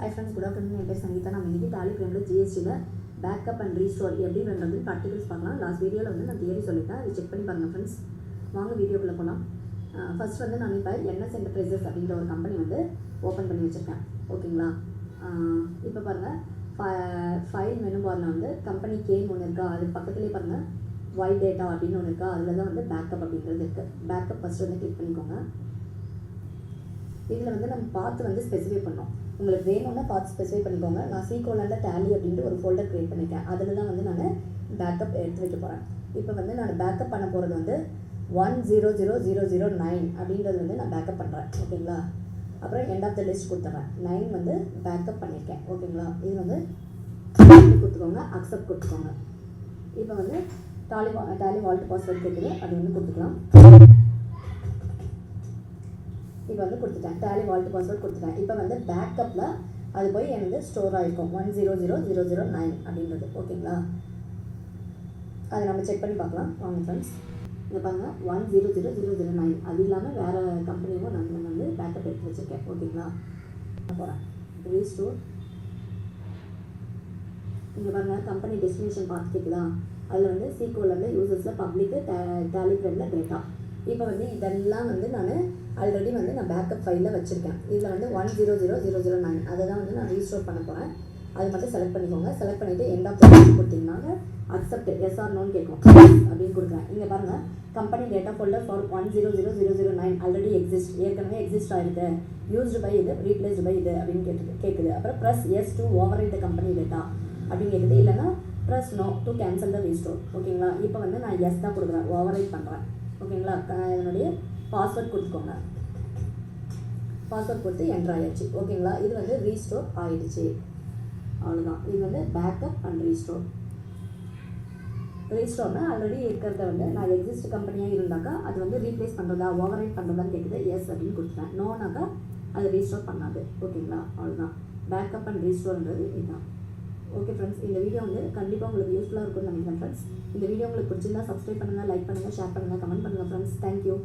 Hi friends, good afternoon. என் பேர் சங்கீதா. நம்ம இன்னைக்கு டாலி ஃப்ரேமில் ஜிஎஸ்டியில் பேக்கப் அண்ட் ரீஸ்டோர் எப்படி பண்ணுறது ப்ராக்டிகல்ஸ் பார்க்கலாம். லாஸ்ட் வீடியோவில் வந்து நான் தியரி சொல்லிட்டேன், அதை செக் பண்ணி பாருங்கள் ஃப்ரெண்ட்ஸ். வாங்க வீடியோக்குள்ளே போகலாம். ஃபர்ஸ்ட் வந்து நான் இப்போ என்எஸ் என்டர்பிரைசஸ் அப்படின்ற ஒரு கம்பெனி வந்து ஓப்பன் பண்ணி வச்சுருக்கேன். ஓகேங்களா? இப்போ பாருங்கள், ஃபைல் மெனு பாரில் வந்து கம்பெனி கேம் ஒன்று இருக்கா, அது பக்கத்துலேயே பாருங்கள் வைட் டேட்டா அப்படின்னு ஒன்று இருக்கா, அதில் தான் வந்து பேக்கப் அப்படின்றது இருக்குது. பேக்கப் ஃபஸ்ட்டு வந்து கிளிக் பண்ணிக்கோங்க. இதில் வந்து நம்ம பார்த்து வந்து ஸ்பெசிஃபை பண்ணோம். உங்களுக்கு வேணும்னா பார்த்து ஸ்பெசிஃபை பண்ணிக்கோங்க. நான் சீக்கோலரில் டேலி அப்படின்ட்டு ஒரு ஃபோல்டர் க்ரியேட் பண்ணியிருக்கேன். அதில் தான் வந்து நான் பேக்கப் எடுத்து வைக்க போகிறேன். இப்போ வந்து நான் பேக்கப் பண்ண போகிறது வந்து 100009 அப்படின்றது வந்து நான் பேக்கப் பண்ணுறேன். ஓகேங்களா? அப்புறம் எண்ட் ஆஃப் த லிஸ்ட் கொடுத்துட்றேன். 9 வந்து பேக்கப் பண்ணியிருக்கேன். ஓகேங்களா? இது வந்து கொடுத்துக்கோங்க, அக்செப்ட் கொடுத்துக்கோங்க. இப்போ வந்து டேலி வால்ட் பாஸ்வேர்ட் கேட்குது, அது வந்து கொடுத்துக்கலாம். இப்போ வந்து கொடுத்துட்டேன், டேலி வால்ட் பாஸ்வேர்ட் கொடுத்துட்டேன். இப்போ வந்து பேக்கப்பில் அது போய் எனக்கு ஸ்டோர் ஆகிருக்கும் 100009 அப்படின்றது. ஓகேங்களா? அதை நம்ம செக் பண்ணி பார்க்கலாம். வாங்க ஃப்ரெண்ட்ஸ், இங்கே பாருங்கள் 100009. அது இல்லாமல் வேறு கம்பெனியும் நான் வந்து பேக்கப் எடுத்து வச்சுருக்கேன். ஓகேங்களா? போகிறேன் ரீஸ்டோர். இங்கே பாருங்கள், கம்பெனி டெஸ்டினேஷன் பார்த்து கேட்குதா, அதில் வந்து சீக்கோலரில் யூசர்ஸில் பப்ளிக்கு டேலி ஃப்ரேமில் டேட்டா. இப்போ வந்து இதெல்லாம் வந்து நான் ஆல்ரெடி வந்து நான் பேக்கப் ஃபைலில் வச்சுருக்கேன். இதில் வந்து 100009 அதை தான் வந்து நான் ரீஸ்டோர் பண்ண போகிறேன். அது மட்டும் செலக்ட் பண்ணிக்கோங்க. செலக்ட் பண்ணிவிட்டு எண்ட் ஆஃப் த லிஸ்ட் கொடுத்தீங்கன்னா அக்செப்ட் எஸ் ஆர் நோன்னு கேட்கும் அப்படின்னு கொடுக்குறேன். இங்கே பாருங்கள், company data folder for 100009 already exist, ஏற்கனவே எக்ஸிஸ்ட் ஆகிருக்கு. யூஸ்டு பை இது, ரீப்ளேஸ்டு பை இது அப்படின்னு கேட்குது. அப்புறம் press yes to overwrite the company data அப்படின்னு கேட்குது. இல்லைனா press no to cancel the restore. ஓகேங்களா? இப்போ வந்து நான் எஸ் தான் கொடுக்குறேன், ஓவர் ரைட் பண்ணுறேன். ஓகேங்களா? என்னுடைய பாஸ்வேர்ட் கொடுத்துக்கோங்க. பாஸ்வேர்ட் கொடுத்து என்ட்ரு ஆகிடுச்சு. ஓகேங்களா? இது வந்து ரீஸ்டோர் ஆகிடுச்சு. அவ்வளோதான். இது வந்து பேக்கப் அண்ட் ரீஸ்டோர். ரீஸ்டோர்னால் ஆல்ரெடி இருக்கிறத வந்து நான் எக்ஸிஸ்ட் கம்பெனியாக இருந்தாக்கா அது வந்து ரீப்ளேஸ் பண்ணுறதா ஓவர் ரைட் பண்ணுறதான்னு கேட்குது. எஸ் அப்படின்னு கொடுத்துட்டேன். நோனாக்கா அது ரீஸ்டோர் பண்ணாது. ஓகேங்களா? அவ்வளோதான். பேக்கப் அண்ட் ரீஸ்டோர்ன்றது இதுதான். ஓகே ஃப்ரெண்ட்ஸ், இந்த வீடியோ வந்து கண்டிப்பாக உங்களுக்கு யூஸ்ஃபுல்லாக இருக்கும்னு நினைக்கிறேன் ஃப்ரெண்ட்ஸ். இந்த வீடியோ உங்களுக்கு பிடிச்சிருந்தா சப்ஸ்கிரைப் பண்ணுங்கள், லைக் பண்ணுங்கள், ஷேர் பண்ணுங்கள், கமெண்ட் பண்ணுங்கள் ஃப்ரெண்ட்ஸ். தேங்க்யூ.